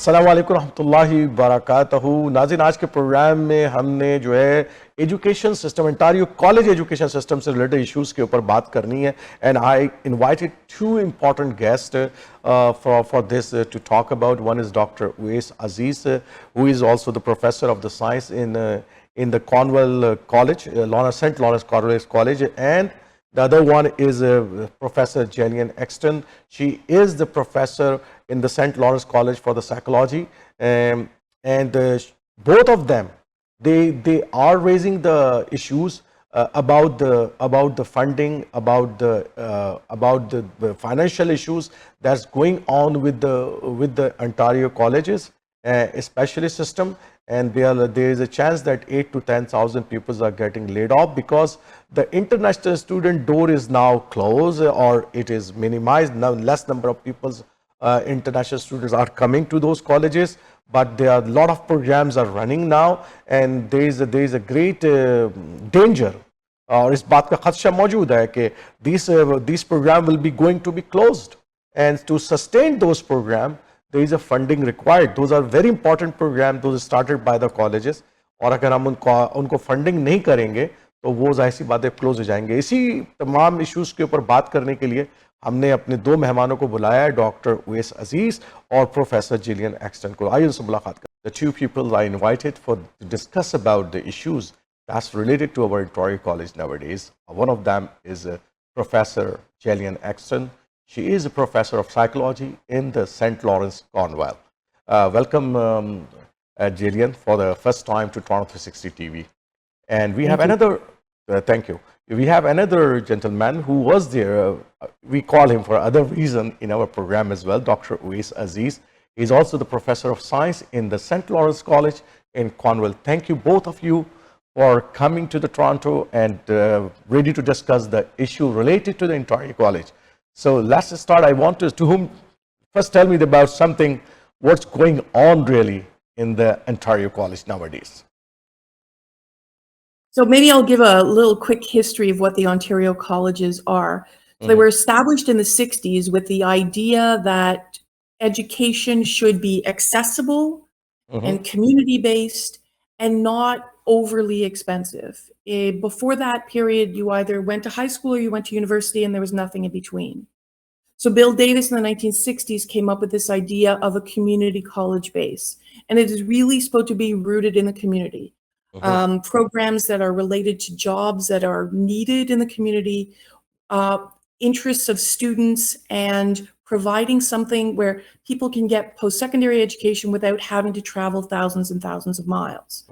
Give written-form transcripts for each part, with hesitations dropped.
अस्सलाम वालेकुम रहमतुल्लाहि बरकातहू। नाज़रीन, आज के प्रोग्राम में हमने जो है education system, Ontario college education system से रिलेटेड इश्यूज़ के ऊपर बात करनी है। And I invited two important guest for this to talk about. One is Dr. Uwais Aziz, who is also the professor of the science in the Cornwall College, St. Lawrence College, and the other one is Professor Gillian Exton. She is the professor in the St. Lawrence College for the psychology, and both of them, they are raising the issues about the funding, about the financial issues that's going on with the Ontario colleges, especially system. And there is a chance that 8 to 10,000 people are getting laid off because the international student door is now closed, or it is minimized. Now less number of people, international students, are coming to those colleges, but there are a lot of programs are running now, and there is a great danger, और इस बात का खदशा मौजूद है कि these program will be going to be closed, and to sustain those program there is a funding required. Those are very important programs, those started by the colleges, और अगर हम उनको फंडिंग नहीं करेंगे तो वो जाहिर सी बातें क्लोज हो जाएंगे। इसी तमाम इश्यूज़ के ऊपर बात करने के लिए हमने अपने दो मेहमानों को बुलाया है, डॉक्टर उवैस अजीज़ और प्रोफेसर जिलियन एक्सटन को। आइए उनसे मुलाकात करें। The two people I invited to discuss about the issues that's related to our Ontario College nowadays. One of them is Professor Gillian Exton. She is a professor of psychology in the St. Lawrence Cornwall. Welcome, Gillian, for the first time to Toronto 360 TV. And we have another, thank you. We have another gentleman who was there. We call him for other reason in our program as well, Dr. Uwais Aziz. He's also the professor of science in the St. Lawrence College in Cornwall. Thank you, both of you, for coming to the Toronto and ready to discuss the issue related to the Ontario College. So let's start. I want to whom first tell me about something, what's going on really in the Ontario College nowadays. So maybe I'll give a little quick history of what the Ontario colleges are. So they were established in the 60s with the idea that education should be accessible and community-based and not overly expensive. Before that period, you either went to high school or you went to university, and there was nothing in between. So Bill Davis in the 1960s came up with this idea of a community college base, and it is really supposed to be rooted in the community. Programs that are related to jobs that are needed in the community, interests of students, and providing something where people can get post-secondary education without having to travel thousands and thousands of miles.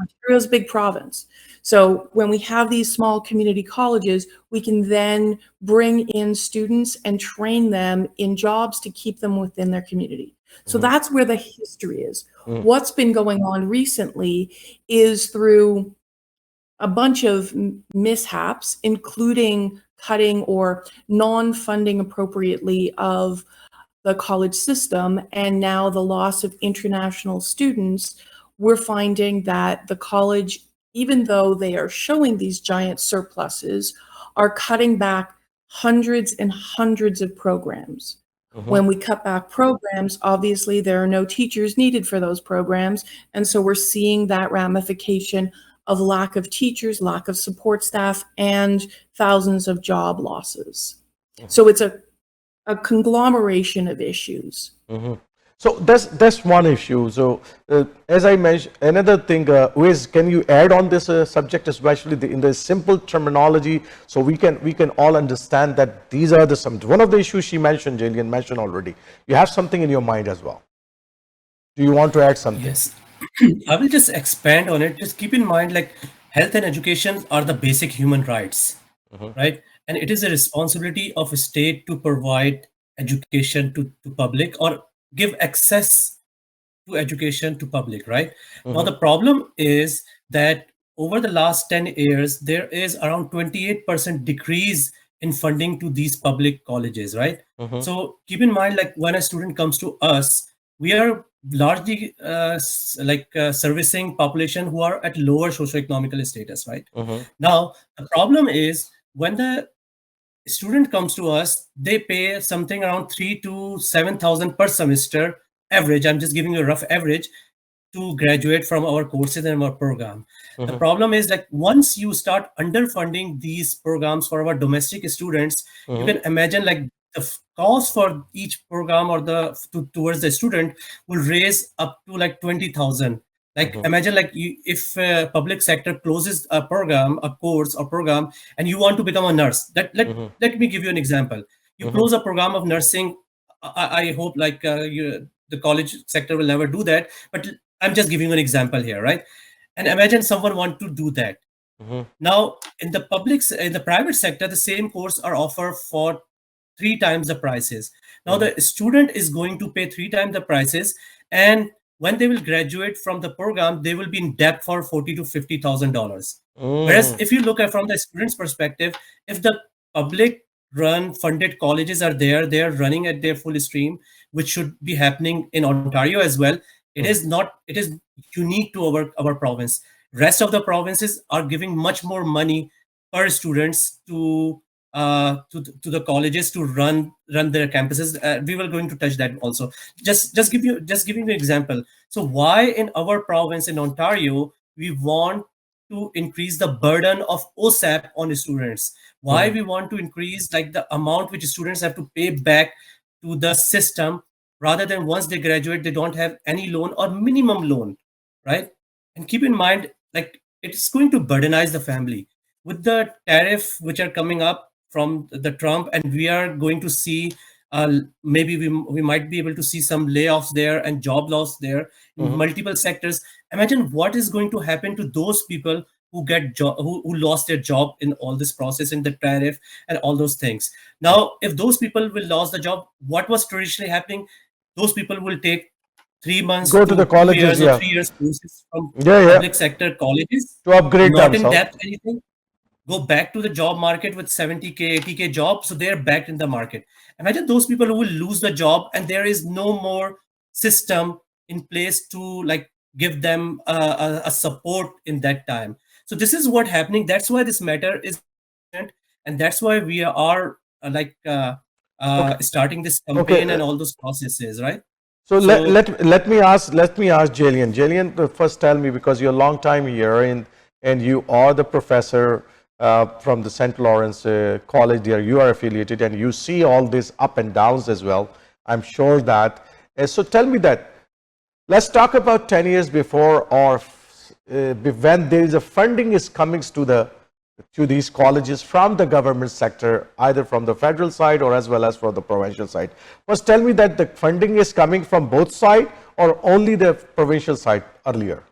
Ontario's a big province. So when we have these small community colleges, we can then bring in students and train them in jobs to keep them within their community. So that's where the history is. What's been going on recently is through a bunch of mishaps, including cutting or non-funding appropriately of the college system, and now the loss of international students. We're finding that the college, even though they are showing these giant surpluses, are cutting back hundreds and hundreds of programs. When we cut back programs, obviously there are no teachers needed for those programs. And so we're seeing that ramification of lack of teachers, lack of support staff, and thousands of job losses. So it's a conglomeration of issues. So that's one issue. So as I mentioned, another thing, Uwais, can you add on this subject, especially in the simple terminology, so we can all understand that these are one of the issues she mentioned, Gillian mentioned already. You have something in your mind as well. Do you want to add something? Yes, I will just expand on it. Just keep in mind, like, health and education are the basic human rights, right? And it is a responsibility of a state to provide education to public, or give access to education to public, right? Now, the problem is that over the last 10 years, there is around 28% decrease in funding to these public colleges, right? So keep in mind, like, when a student comes to us, we are largely servicing population who are at lower socioeconomical status, right? Now, the problem is when the student comes to us, they pay something around 3,000 to 7,000 per semester, average, I'm just giving you a rough average, to graduate from our courses and our program. The problem is, like, once you start underfunding these programs for our domestic students, you can imagine, like, the cost for each program or towards the student will raise up to like 20,000. Like, imagine, like, if public sector closes a program, a course or program, and you want to become a nurse. Let me give you an example. You close a program of nursing. I hope, like, the college sector will never do that, but I'm just giving you an example here, right? And imagine someone want to do that. Now, in the private sector, the same course are offered for 3 times the prices. Now, the student is going to pay 3 times the prices, and when they will graduate from the program, they will be in debt for $40,000 to $50,000. Whereas, if you look at from the student's perspective, if the public run funded colleges are there, they are running at their full stream, which should be happening in Ontario as well. It is not. It is unique to our province. Rest of the provinces are giving much more money per students to the colleges to run their campuses. We were going to touch that also. Just giving an example. So why in our province in Ontario we want to increase the burden of OSAP on students? Why we want to increase, like, the amount which students have to pay back to the system, rather than once they graduate they don't have any loan or minimum loan, right? And keep in mind, like, it's going to burdenize the family with the tariff which are coming up from the Trump, and we are going to see, maybe we might be able to see some layoffs there and job loss there in multiple sectors. Imagine what is going to happen to those people who who lost their job in all this process, in the tariff and all those things. Now, if those people will lose the job, what was traditionally happening, those people will take 3 months Go to the to 2 years colleges, or yeah. 3 years courses from Yeah, public yeah. sector colleges, To upgrade not in themselves. depth anything, go back to the job market with 70K, 80K job, so they're back in the market. Imagine those people who will lose the job, and there is no more system in place to, like, give them a support in that time. So this is what happening. That's why this matter is important, and that's why we are, Okay. starting this Okay. campaign and all those processes, right? So So let me ask Jillian. Jillian, first tell me, because you're a long time here and you are the professor from the St. Lawrence College there. You are affiliated and you see all these up and downs as well. I'm sure that. So tell me that. Let's talk about 10 years before, or when there is a funding is coming to these colleges from the government sector, either from the federal side or as well as from the provincial side. First, tell me that the funding is coming from both sides or only the provincial side earlier?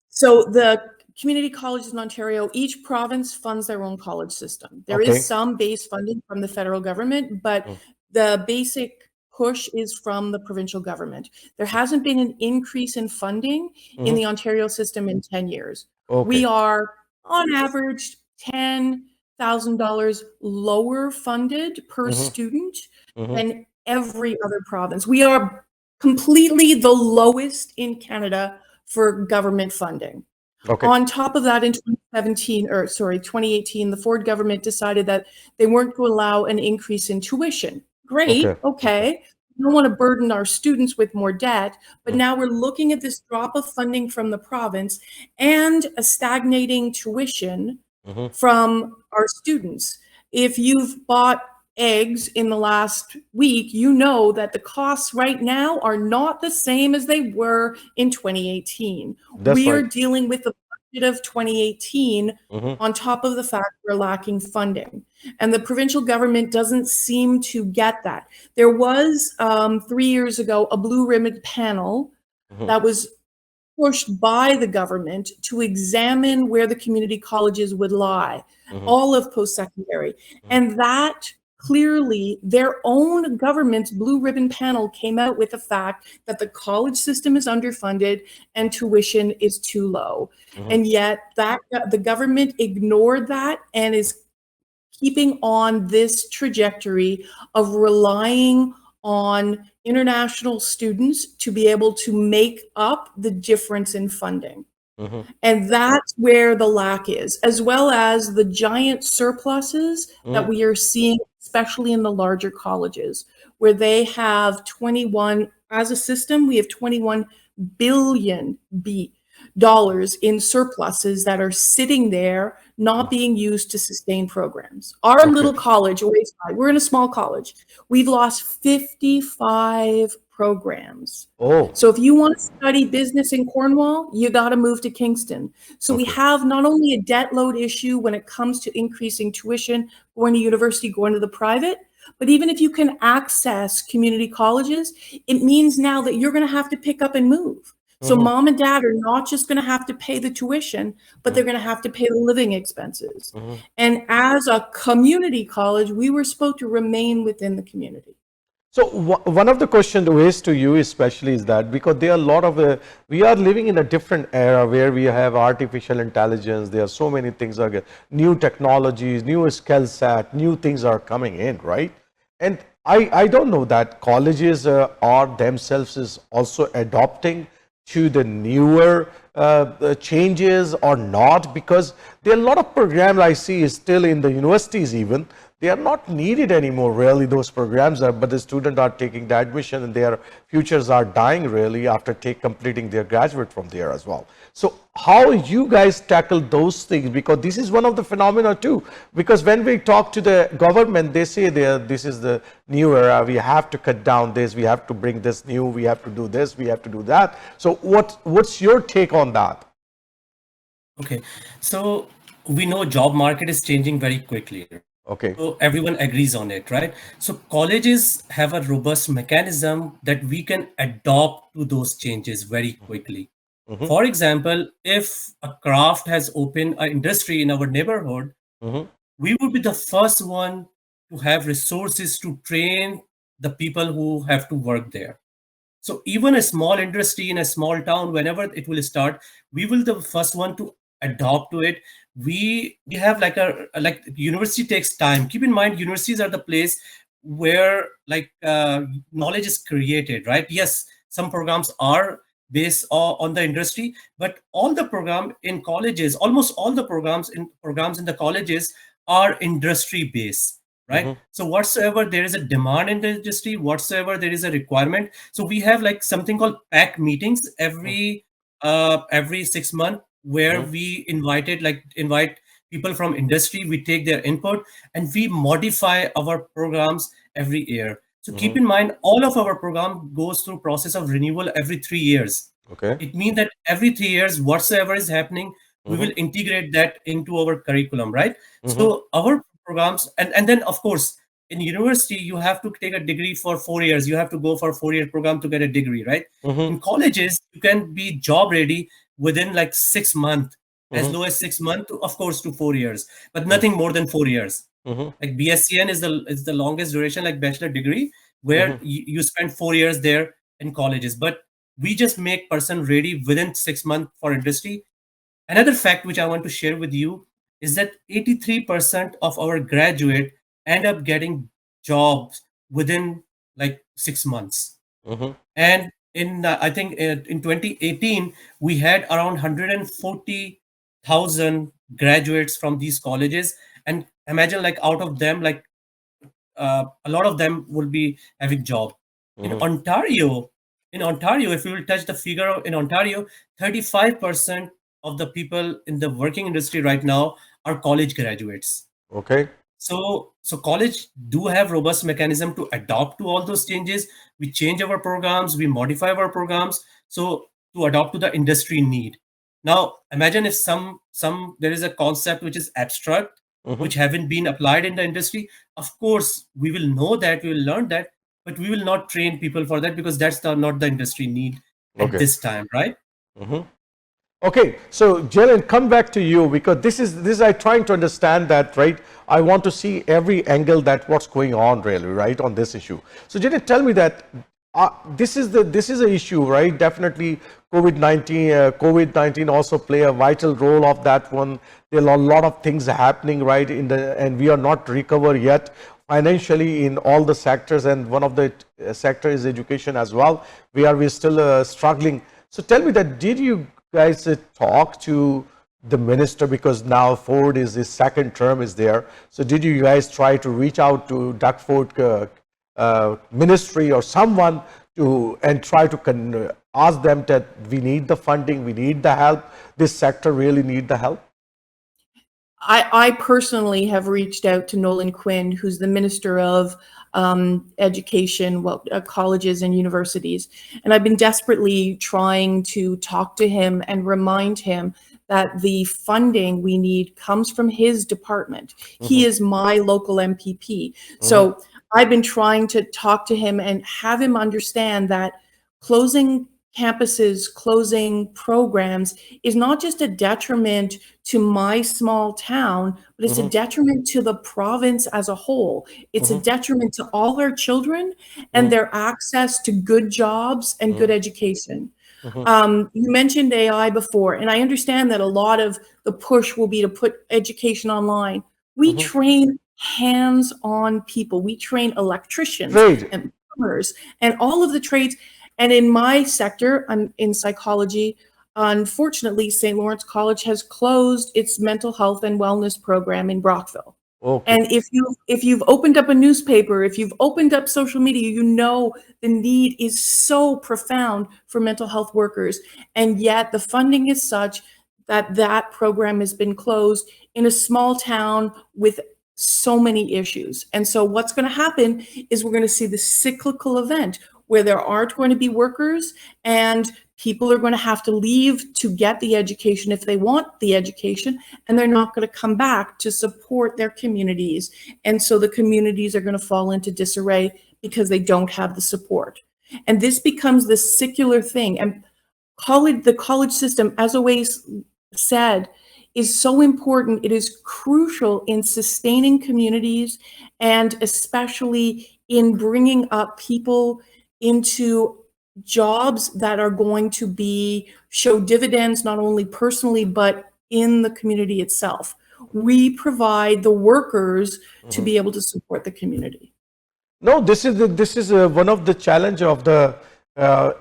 So the community colleges in Ontario, each province funds their own college system. There Okay. is some base funding from the federal government, but the basic push is from the provincial government. There hasn't been an increase in funding in the Ontario system in 10 years. Okay. We are on average $10,000 lower funded per student than every other province. We are completely the lowest in Canada for government funding. Okay. On top of that, in 2018, the Ford government decided that they weren't going to allow an increase in tuition. Great, okay. We don't want to burden our students with more debt, but now we're looking at this drop of funding from the province and a stagnating tuition from our students. If you've bought eggs in the last week, you know that the costs right now are not the same as they were in 2018. That's We are right. dealing with the budget of 2018 on top of the fact we're lacking funding. And the provincial government doesn't seem to get that. There was 3 years ago a blue ribbon panel that was pushed by the government to examine where the community colleges would lie, all of post-secondary. And that clearly, their own government's blue ribbon panel came out with the fact that the college system is underfunded and tuition is too low. And yet the government ignored that and is keeping on this trajectory of relying on international students to be able to make up the difference in funding. And that's where the lack is, as well as the giant surpluses that we are seeing, especially in the larger colleges, where they have 21 as a system, we have $21 billion dollars in surpluses that are sitting there, not being used to sustain programs. Our little college, Wayside, we're in a small college. We've lost 55 programs. Oh, So if you want to study business in Cornwall, you got to move to Kingston. So we have not only a debt load issue when it comes to increasing tuition, going to university, going to the private, but even if you can access community colleges, it means now that you're going to have to pick up and move. So mom and dad are not just going to have to pay the tuition, but they're going to have to pay the living expenses. And as a community college, we were supposed to remain within the community. so one of the questions raised to you especially is that because there are a lot of, we are living in a different era where we have artificial intelligence, there are so many things, new technologies, new skill set, new things are coming in, right? And I don't know that colleges are themselves is also adopting to the newer changes or not, because there are a lot of programs I see is still in the universities even. They are not needed anymore really, those programs are, but the students are taking the admission and their futures are dying really after completing their graduate from there as well. So how you guys tackle those things, because this is one of the phenomena too, because when we talk to the government, they say this is the new era, we have to cut down this, we have to bring this new, we have to do this, we have to do that. So what's your take on that? Okay, so we know job market is changing very quickly. Okay. So everyone agrees on it, right? So colleges have a robust mechanism that we can adopt to those changes very quickly. For example, if a craft has opened an industry in our neighborhood, we would be the first one to have resources to train the people who have to work there. So even a small industry in a small town, whenever it will start, we will the first one to adopt to it. We have like university takes time. Keep in mind, universities are the place where knowledge is created, right? Yes, some programs are based on the industry, but all the program in colleges, almost all the programs in the colleges are industry based, right? So whatsoever there is a demand in the industry, whatsoever there is a requirement, so we have like something called pack meetings every 6 months, where we invite people from industry, we take their input and we modify our programs every year. So keep in mind, all of our program goes through process of renewal every 3 years. Okay. It means that every 3 years, whatsoever is happening, we will integrate that into our curriculum, right? So our programs, and then of course, in university, you have to take a degree for 4 years. You have to go for a 4-year program to get a degree, right? In colleges, you can be job ready within like 6 months, as low as 6 months, of course, to 4 years, but nothing more than 4 years. Like BSCN is the longest duration, like bachelor degree, where you spend 4 years there in colleges. But we just make person ready within 6 months for industry. Another fact which I want to share with you is that 83% of our graduate end up getting jobs within like 6 months. And in I think in 2018 we had around 140,000 graduates from these colleges, and imagine like out of them a lot of them will be having job. In Ontario, if you will touch the figure, in Ontario, 35% of the people in the working industry right now are college graduates. Okay. So college do have robust mechanism to adapt to all those changes. We change our programs, we modify our programs, so to adapt to the industry need. Now imagine if some there is a concept which is abstract, which haven't been applied in the industry. Of course, we will know that, we will learn that, but we will not train people for that, because that's not the industry need at this time, right? Okay, so Jalen, come back to you, because this is I trying to understand that, right? I want to see every angle that what's going on really, right, on this issue. So Jalen, tell me that this is an issue, right? Definitely COVID-19 also play a vital role of that one. There are a lot of things happening, right, and we are not recovered yet financially in all the sectors, and one of the sector is education as well, where we're still struggling. So tell me that, did you guys talk to the minister, because now Ford is his second term is there? So did you guys try to reach out to Doug Ford ministry or someone to and try to ask them that we need the funding, we need the help, this sector really need the help? I personally have reached out to Nolan Quinn, who's the Minister of Education, colleges and universities. And I've been desperately trying to talk to him and remind him that the funding we need comes from his department. He is my local MPP. So I've been trying to talk to him and have him understand that closing campuses, closing programs is not just a detriment to my small town, but it's a detriment to the province as a whole. It's a detriment to all our children and their access to good jobs and good education. You mentioned AI before, and I understand that a lot of the push will be to put education online. We train hands-on people. We train electricians Trade. and plumbers and all of the trades. And in my sector, I'm in psychology. Unfortunately, St. Lawrence College has closed its mental health and wellness program in Brockville. Okay. And if you've opened up a newspaper, if you've opened up social media, you know the need is so profound for mental health workers. And yet the funding is such that that program has been closed in a small town with so many issues. And so what's going to happen is we're going to see the cyclical event where there aren't going to be workers and people are going to have to leave to get the education if they want the education, and they're not going to come back to support their communities. And so the communities are going to fall into disarray because they don't have the support. And this becomes this secular thing. And the college system, as always said, is so important. It is crucial in sustaining communities and especially in bringing up people into jobs that are going to show dividends not only personally but in the community itself. We provide the workers to be able to support the community. No, this is one of the challenge of the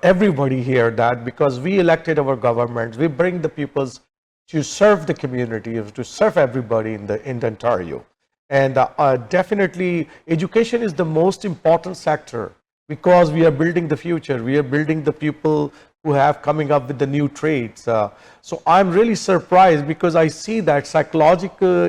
everybody here, that because we elected our governments, we bring the peoples to serve the community, to serve everybody in the Ontario, and definitely education is the most important sector because we are building the future. We are building the people who have coming up with the new trades. So I'm really surprised because I see that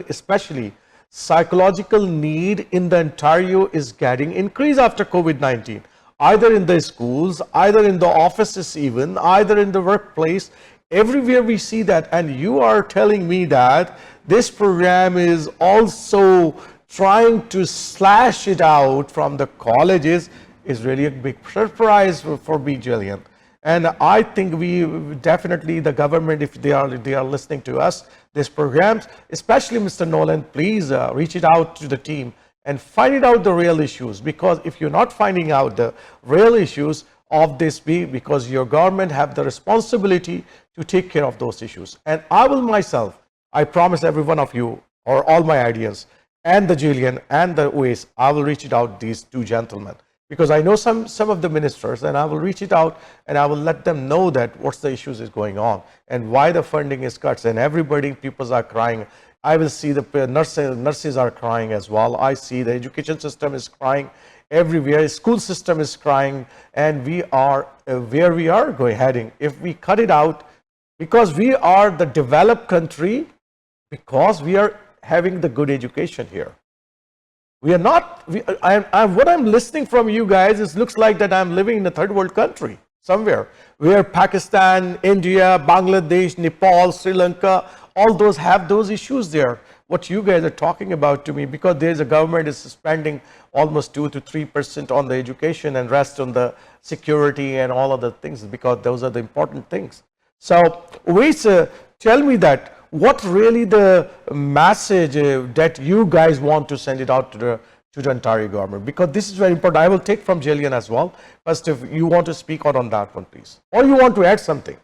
especially psychological need in the Ontario is getting increased after COVID-19, either in the schools, either in the offices even, either in the workplace. Everywhere we see that, and you are telling me that this program is also trying to slash it out from the colleges is really a big surprise for me, Jillian. And I think we definitely, the government, if they are listening to us, these programs, especially Mr. Nolan, please reach it out to the team and find it out the real issues. Because if you're not finding out the real issues of this, because your government have the responsibility to take care of those issues. And I will myself, I promise every one of you or all my audience and the Jillian and the OAS, I will reach it out these two gentlemen. Because I know some of the ministers, and I will reach it out and I will let them know that what's the issues is going on and why the funding is cuts, and everybody, people are crying. I will see the nurses are crying as well. I see the education system is crying everywhere. School system is crying, and we are where we are heading. If we cut it out, because we are the developed country, because we are having the good education here. We are not, what I'm listening from you guys, it looks like that I'm living in a third world country somewhere where Pakistan, India, Bangladesh, Nepal, Sri Lanka, all those have those issues there. What you guys are talking about to me, because there's a government is spending almost 2 to 3% on the education and rest on the security and all other things, because those are the important things. So, tell me that. What really the message that you guys want to send it out to the Ontario government? Because this is very important. I will take from Jillian as well. First, if you want to speak out on that one, please. Or you want to add something?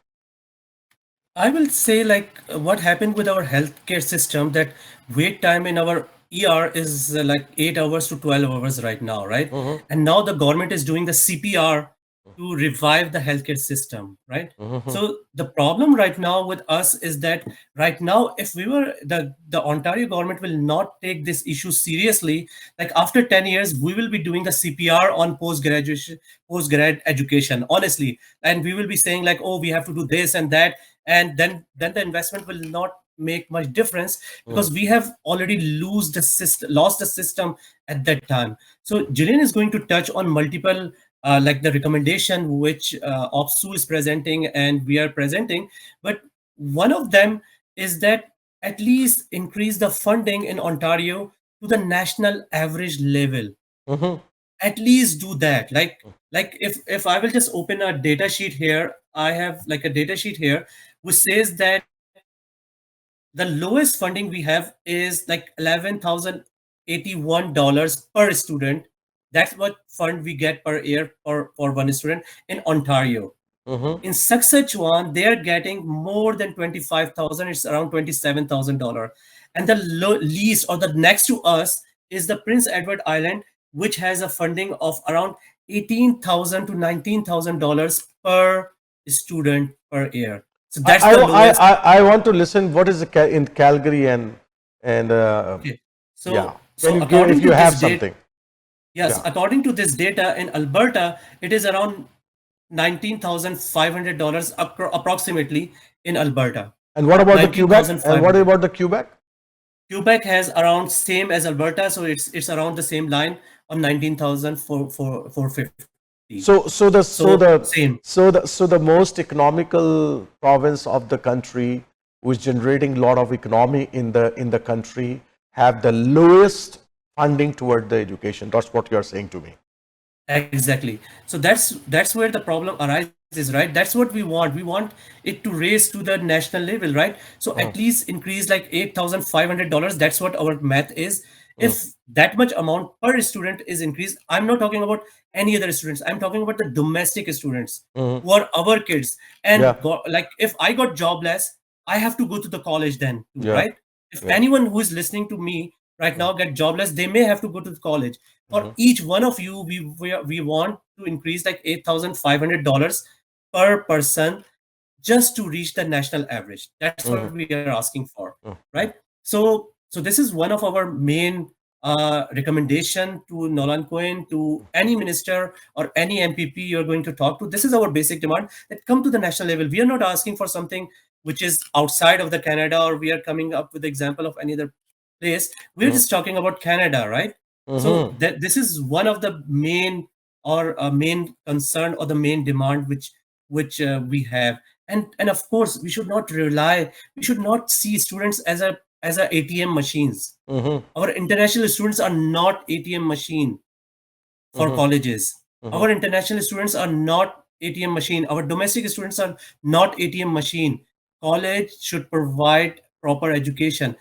I will say, like, what happened with our healthcare system, that wait time in our ER is like 8 hours to 12 hours right now, right? And now the government is doing the CPR to revive the healthcare system, right? Mhm. So the problem right now with us is that right now, if we were the Ontario government will not take this issue seriously, like after 10 years, we will be doing the CPR on postgrad education, honestly. And we will be saying like, oh, we have to do this and that, and then the investment will not make much difference because we have already lost the system at that time. So Jillian is going to touch on multiple like the recommendation which OPSU is presenting and we are presenting, but one of them is that at least increase the funding in Ontario to the national average level. Mhm. At least do that. Like if I will just open a data sheet here, I have like a data sheet here which says that the lowest funding we have is like $11,081 per student. That's what fund we get per year for one student in Ontario. Mhm. In Saskatchewan, they are getting more than 25,000. It's around $27,000. And the least or the next to us is the Prince Edward Island, which has a funding of around $18,000 to $19,000 per student per year. So that's the lowest. I want to listen. What is the in Calgary and Okay. yeah? Can So you give if according you to have this date, something? yes, Yeah. according to this data in Alberta, it is around $19,500 approximately in Alberta. And what about the Quebec? And what 19,500. about the Quebec? Quebec has around same as Alberta, so it's around the same line on 19,450. So same. So the most economical province of the country, who is generating a lot of economy in the country, have the lowest funding toward the education. That's what you are saying to me. Exactly. So that's where the problem arises, right? That's what we want. We want it to raise to the national level, right? So at least increase like $8,500. That's what our math is. Mm, If that much amount per student is increased, I'm not talking about any other students. I'm talking about the domestic students mhm. who are our kids. And Yeah, like if I got jobless, I have to go to the college then too, yeah, right? If yeah. anyone who is listening to me right now get jobless, they may have to go to the college. For Mhm, each one of you, we want to increase like $8,500 per person just to reach the national average. That's what mhm, we are asking for, mhm, right? So this is one of our main recommendation to Nolan Cohen, to any minister or any MPP you're going to talk to. This is our basic demand that come to the national level. We are not asking for something which is outside of the Canada, or we are coming up with the example of any other place. We're mhm, just talking about Canada, right? So mhm, this is one of the main or main concern or the main demand which we have. And of course we should not see students as a ATM machines. mhm, Our international students are not ATM machine for mhm, colleges. mhm, Our international students are not ATM machine. Our domestic students are not ATM machine. College should provide proper education.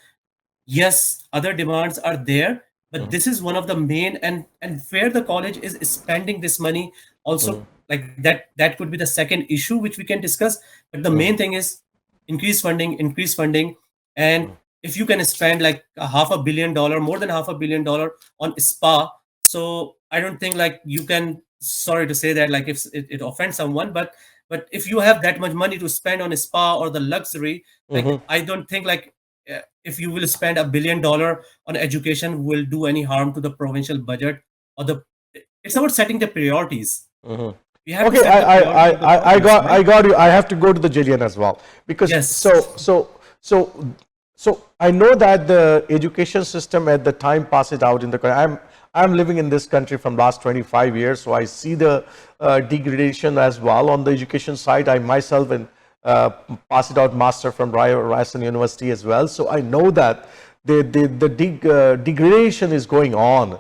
Yes, other demands are there, but mhm, this is one of the main, and where the college is spending this money also, mhm, like that could be the second issue which we can discuss. But the mhm, main thing is increase funding. And if you can spend like a $500 million, more than $500 million on spa, so I don't think like you can, sorry to say that, like if it offends someone, but if you have that much money to spend on a spa or the luxury, like mhm, I don't think like if you will spend $1 billion on education will do any harm to the provincial budget or the, it's about setting the priorities. mhm. We have to Okay, set the priority of the province, right? I got you. I have to go to the Jillian as well because Yes. so so I know that the education system at the time passes out in the country. I'm living in this country from last 25 years, so I see the degradation as well on the education side. I myself and uh, passed out master from Ryerson University as well, so I know that the degradation is going on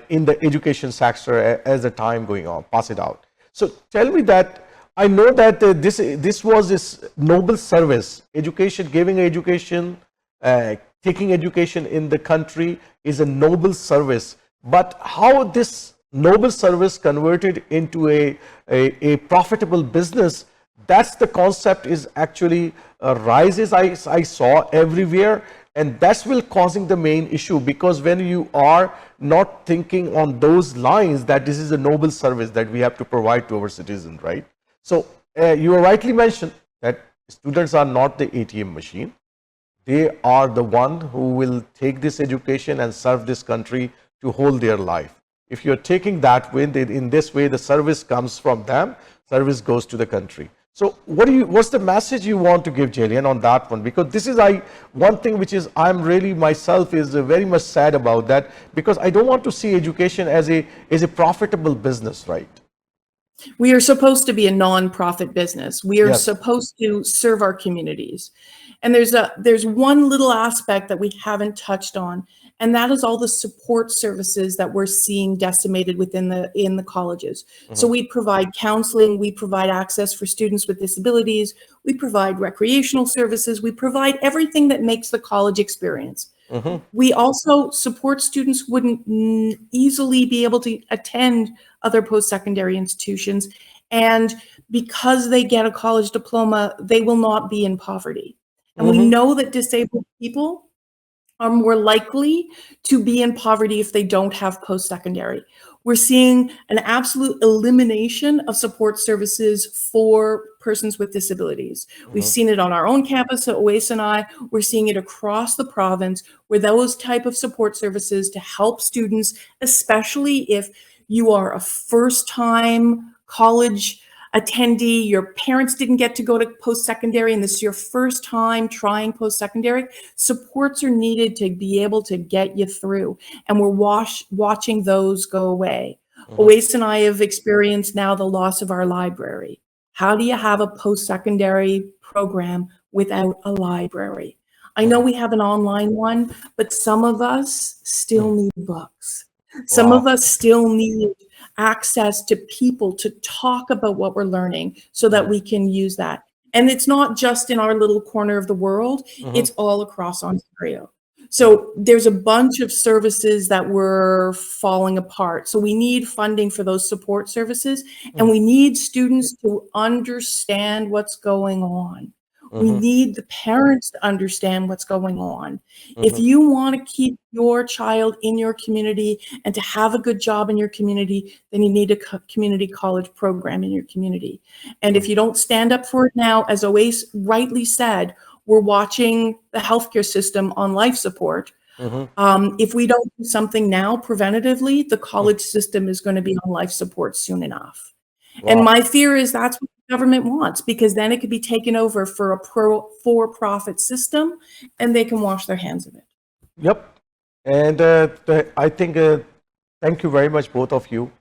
in the education sector as the time going on, pass it out. So tell me that I know that this was this noble service, education, giving education, taking education in the country is a noble service. But how this noble service converted into a profitable business, that's the concept is actually rises I saw everywhere. and that's will causing the main issue, because when you are not thinking on those lines that this is a noble service that we have to provide to our citizens, right? So you rightly mentioned that students are not the ATM machine. They are the one who will take this education and serve this country to hold their life. If you're taking that way, in this way, the service comes from them, service goes to the country. So what's the message you want to give, Jillian, on that one? Because this is one thing which is I'm really myself is very much sad about that, because I don't want to see education as a profitable business, right? We are supposed to be a non-profit business. We are Yes. supposed to serve our communities. And there's one little aspect that we haven't touched on, and that is all the support services that we're seeing decimated within the colleges. So we provide counseling, we provide access for students with disabilities, we provide recreational services, we provide everything that makes the college experience. We also support students who wouldn't easily be able to attend other post-secondary institutions, and because they get a college diploma, they will not be in poverty. And we know that disabled people are more likely to be in poverty if they don't have post-secondary. We're seeing an absolute elimination of support services for persons with disabilities. We've seen it on our own campus at OASE and I. We're seeing it across the province, where those type of support services to help students, especially if you are a first-time college attendee, your parents didn't get to go to post-secondary, and this is your first time trying post-secondary, supports are needed to be able to get you through. And we're watching those go away. OASE and I have experienced now the loss of our library. How do you have a post-secondary program without a library? I know we have an online one, but some of us still need books. Some of us still need access to people to talk about what we're learning so that we can use that. And it's not just in our little corner of the world, it's all across Ontario. So there's a bunch of services that were falling apart. So we need funding for those support services, and we need students to understand what's going on. We need the parents to understand what's going on. If you want to keep your child in your community and to have a good job in your community, then you need a community college program in your community. And if you don't stand up for it now, as OASE rightly said, we're watching the healthcare system on life support. If we don't do something now preventatively, the college system is going to be on life support soon enough. And my fear is that's what the government wants, because then it could be taken over for a for-profit system, and they can wash their hands of it. Yep. And I think thank you very much, both of you,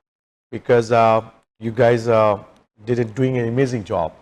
because you guys doing an amazing job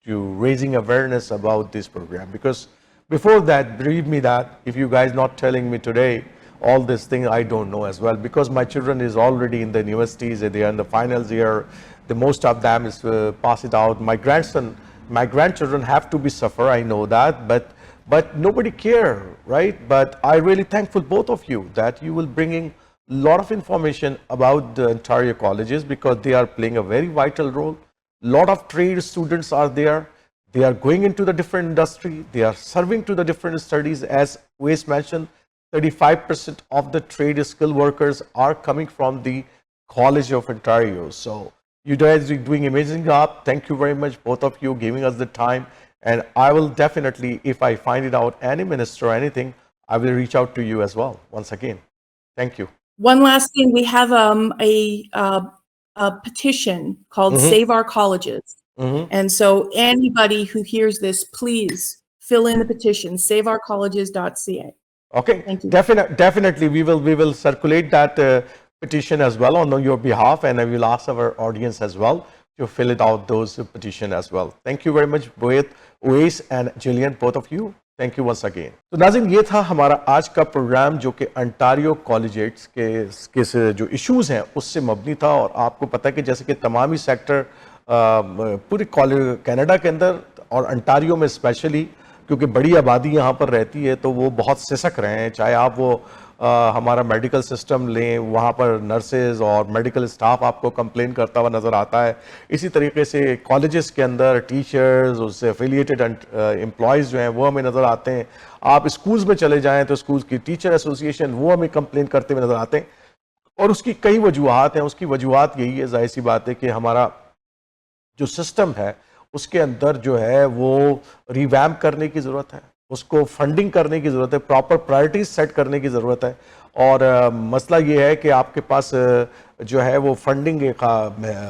to raising awareness about this program. Because before that, believe me that if you guys not telling me today all this thing, I don't know as well, because my children is already in the universities, they are in the finals year. The most of them is pass it out. My grandchildren have to be suffer, I know that, but nobody care, right? But I really thankful both of you that you will bringing a lot of information about the Ontario colleges, because they are playing a very vital role. Lot of trade students are there. They are going into the different industry. They are serving to the different studies. As Wes mentioned, 35% of the trade skill workers are coming from the College of Ontario. So you guys are doing amazing job. Thank you very much, both of you, giving us the time. And I will definitely, if I find it out, any minister or anything, I will reach out to you as well. Once again, thank you. One last thing, we have a petition called Save Our Colleges. And so anybody who hears this, please fill in the petition, saveourcolleges.ca. Okay, Thank you. Definitely we will circulate that petition as well on your behalf, and I will ask our audience as well to fill it out those petition as well. Thank you very much, both Oais and Jillian, both of you. Thank you once again. तो नाज़रीन, ये था हमारा आज का programme, जो कि Ontario कॉलेजेट्स के जो इश्यूज हैं उससे मबनी था। और आपको पता है कि जैसे कि तमामी सेक्टर पूरे कनाडा के अंदर और अंटारियो में स्पेशली, क्योंकि बड़ी आबादी यहाँ पर रहती है, तो वो बहुत सिसक रहे हैं, चाहे आप वो हमारा मेडिकल सिस्टम लें, वहाँ पर नर्सेज और मेडिकल स्टाफ आपको कंप्लेन करता हुआ नज़र आता है। इसी तरीके से कॉलेजेस के अंदर टीचर्स, उससे एफिलिएटेड एम्प्लॉयज़ जो हैं वो हमें नज़र आते हैं। आप स्कूल्स में चले जाएं तो स्कूल्स की टीचर एसोसिएशन वो हमें कंप्लेन करते हुए नज़र आते हैं, और उसकी कई वजूहत हैं। उसकी वजूहत यही है, जाहिर सी बात है, कि हमारा जो सिस्टम है उसके अंदर जो है वो रिवैम्प करने की ज़रूरत है, उसको फंडिंग करने की ज़रूरत है, प्रॉपर प्रायोरिटीज सेट करने की ज़रूरत है। और मसला ये है कि आपके पास जो है वो फंडिंग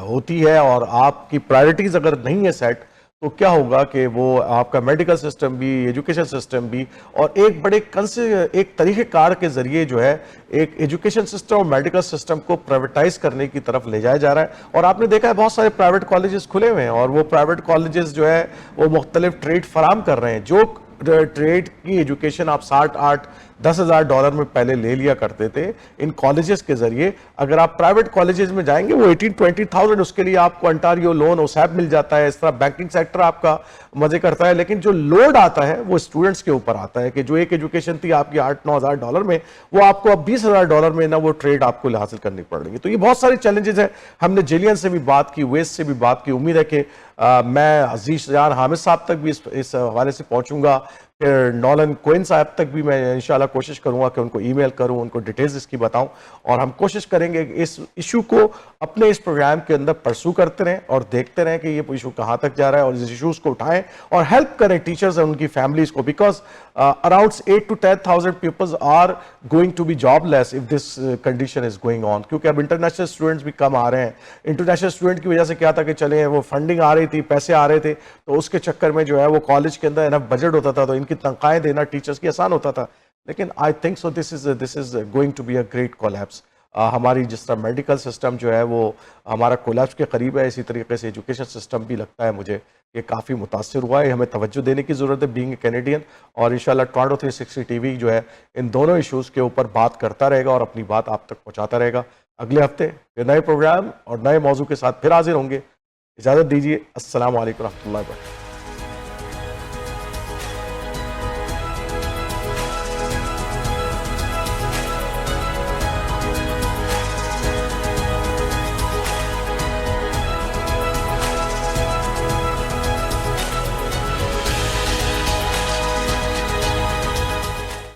होती है और आपकी प्रायोरिटीज़ अगर नहीं है सेट, तो क्या होगा कि वो आपका मेडिकल सिस्टम भी, एजुकेशन सिस्टम भी, और एक बड़े एक तरीक़ेकार के ज़रिए जो है एक एजुकेशन सिस्टम और मेडिकल सिस्टम को प्राइवेटाइज करने की तरफ ले जाया जा रहा है। और आपने देखा है बहुत सारे प्राइवेट कॉलेजेस खुले हुए हैं, और वो प्राइवेट कॉलेजेस जो है वो मुख्तलिफ ट्रेड फराम कर रहे हैं। जो ट्रेड की एजुकेशन आप 60-8-10 हज़ार डॉलर में पहले ले लिया करते थे इन कॉलेजेस के जरिए, अगर आप प्राइवेट कॉलेजेस में जाएंगे वो 18-20,000, उसके लिए आपको अंटारियो लोन ओसैप मिल जाता है। इस तरह बैंकिंग सेक्टर आपका मजे करता है। लेकिन जो लोड आता है वो स्टूडेंट्स के ऊपर आता है कि जो एक एजुकेशन थी आपकी 8-9 हज़ार डॉलर में, वो आपको अब 20 हज़ार डॉलर में ना वो ट्रेड आपको हासिल करनी पड़ रही है। तो ये बहुत सारे चैलेंजेस हैं। हमने जिलियन से भी बात की, वेस्ट से भी बात की। उम्मीद है कि मैं अजीज जान हामिद साहब तक भी इस हवाले से पहुंचूंगा, फिर नॉलन कोइन साहब तक भी मैं इंशाल्लाह कोशिश करूंगा कि उनको ईमेल करूं, उनको डिटेल्स इसकी बताऊं, और हम कोशिश करेंगे कि इस इशू को अपने इस प्रोग्राम के अंदर परसू करते रहें और देखते रहें कि ये इशू कहां तक जा रहा है, और इस इशूज़ को उठाएं और हेल्प करें टीचर्स और उनकी फैमिलीज को। Because around 8 to 10,000 peoples are going to be jobless if this condition is going on, क्योंकि अब इंटरनेशनल स्टूडेंट्स भी कम आ रहे हैं। इंटरनेशनल स्टूडेंट की वजह से क्या था कि चले वो फंडिंग आ रही थी, पैसे आ रहे थे, तो उसके चक्कर में जो है वो कॉलेज के अंदर इनफ बजट होता था तो इनकी तनख्वाहें देना टीचर्स की आसान होता था। लेकिन I think so this is going to be a great collapse. हमारी जिस तरह मेडिकल सिस्टम जो है वो हमारा कोलैप्स के करीब है, इसी तरीके से एजुकेशन सिस्टम भी लगता है मुझे ये काफ़ी मुतासिर हुआ है। हमें तवज्जो देने की ज़रूरत है बीइंग ए कैनेडियन, और इंशाल्लाह टोरंटो 360 टीवी जो है इन दोनों इशूज़ के ऊपर बात करता रहेगा और अपनी बात आप तक पहुँचाता रहेगा। अगले हफ्ते फिर नए प्रोग्राम और नए मौजू के साथ फिर हाजिर होंगे। इजाज़त दीजिए। अस्सलाम वालेकुम रहमतुल्लाहि व बरकातहू।